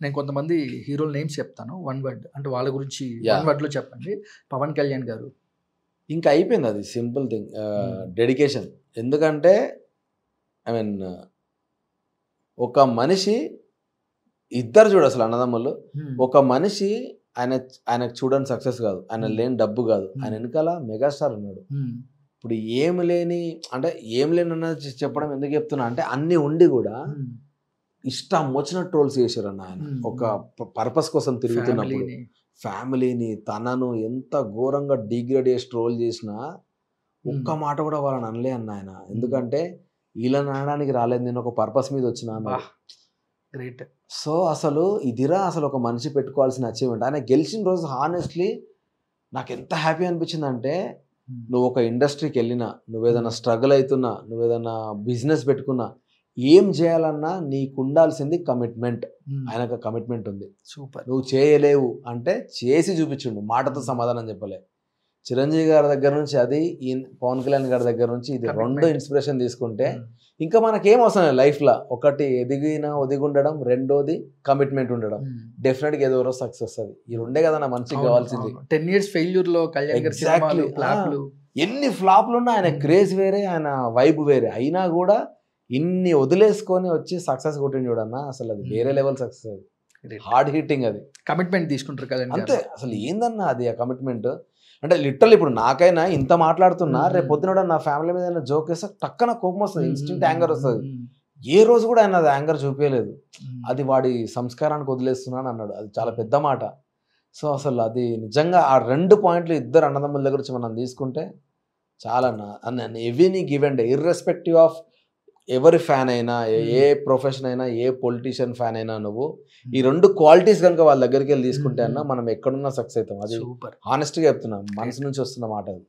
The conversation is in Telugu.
నేను కొంతమంది హీరోల నేమ్స్ చెప్తాను. వన్ వర్డ్ అంటే వాళ్ళ గురించి యా వన్ వర్డ్‌లో చెప్పండి. 'పవన్ కళ్యాణ్' గారు. ఇంకా అయిపోయింది అది సింపుల్ థింగ్. డెడికేషన్. ఎందుకంటే ఐ మీన్ ఒక మనిషి ఇద్దరు చూడు అసలు అన్నదమ్ములు. ఒక మనిషి ఆయనకు చూడని సక్సెస్ కాదు, ఆయన లేని డబ్బు కాదు, ఆయన వెనకాల మెగాస్టార్ ఉన్నాడు. ఇప్పుడు ఏం లేని అంటే ఏం లేని అన్నది చెప్పడం ఎందుకు చెప్తున్నా అంటే అన్ని ఉండి కూడా ఇష్టం వచ్చిన ట్రోల్స్ చేశారు అన్న ఆయన. ఒక పర్పస్ కోసం తిరుగుతున్నప్పుడు ఫ్యామిలీని తనను ఎంత ఘోరంగా డిగ్రేడ్ చేసి ట్రోల్ చేసినా ఒక్క మాట కూడా వాళ్ళని అనలే అన్న ఆయన. ఎందుకంటే వీళ్ళని అనడానికి రాలేదు, నేను ఒక పర్పస్ మీద వచ్చినా. గ్రేట్. సో అసలు ఇదిరా అసలు ఒక మనిషి పెట్టుకోవాల్సిన అచీవ్మెంట్. ఆయన గెలిచిన రోజు హానెస్ట్లీ నాకు ఎంత హ్యాపీ అనిపించింది అంటే, నువ్వు ఒక ఇండస్ట్రీకి వెళ్ళినా, నువ్వేదైనా స్ట్రగుల్ అవుతున్నా, నువ్వేదైనా బిజినెస్ పెట్టుకున్నా, ఏం చేయాలన్నా నీకు ఉండాల్సింది కమిట్మెంట్. ఆయనకు కమిట్మెంట్ ఉంది. సూపర్. నువ్వు చేయలేవు అంటే చేసి చూపించుండు, మాటతో సమాధానం చెప్పలే. చిరంజీవి గారి దగ్గర నుంచి అది, పవన్ కళ్యాణ్ గారి దగ్గర నుంచి ఇది రెండు ఇన్స్పిరేషన్ తీసుకుంటే ఇంకా మనకేం అవసరం లేదు లైఫ్లో. ఒకటి ఒదిగుండడం, రెండోది కమిట్మెంట్ ఉండడం. డెఫినెట్గా ఏదో రోజు సక్సెస్ వస్తుంది. ఈ రెండే కదా నా మనిషికి కావాల్సింది. 10 years ఫెయిల్యూర్లో ఎగ్జాక్ట్లీ. ఎన్ని ఫ్లాప్లు ఉన్నా ఆయన క్రేజ్ వేరే, ఆయన వైబ్ వేరే, అయినా కూడా ఇన్ని వదిలేసుకొని వచ్చి సక్సెస్ కొట్టింది చూడన్నా, అసలు అది వేరే లెవెల్ సక్సెస్. అది హార్డ్ హిట్టింగ్, అది కమిట్మెంట్ తీసుకుంటారు కదా అంతే. అసలు ఏందన్నా అది ఆ కమిట్మెంట్ అంటే లిటరల్. ఇప్పుడు నాకైనా ఇంత మాట్లాడుతున్నా, రేపు పొద్దున నా ఫ్యామిలీ మీద జోక్ వేస్తే టక్కన కోపం వస్తుంది, ఇన్స్టెంట్ యాంగర్ వస్తుంది. ఏ రోజు కూడా ఆయన అది యాంగర్ చూపించలేదు. అది వాడి సంస్కారానికి వదిలేస్తున్నాను అన్నాడు. అది చాలా పెద్ద మాట. సో అసలు అది నిజంగా ఆ 2 పాయింట్లు ఇద్దరు అన్నదమ్ముల దగ్గర నుంచి మనం తీసుకుంటే చాలా అన్న. Every given day irrespective of ఎవరి ఫ్యాన్ అయినా, ఏ ప్రొఫెషన్ అయినా, ఏ పొలిటీషియన్ ఫ్యాన్ అయినా, నువ్వు ఈ 2 క్వాలిటీస్ కనుక వాళ్ళ దగ్గరికి వెళ్ళి తీసుకుంటే అన్న మనం ఎక్కడున్నా సక్సెస్ అవుతాం. అది హానెస్ట్గా చెప్తున్నా, మనసు నుంచి వస్తున్న మాట అది.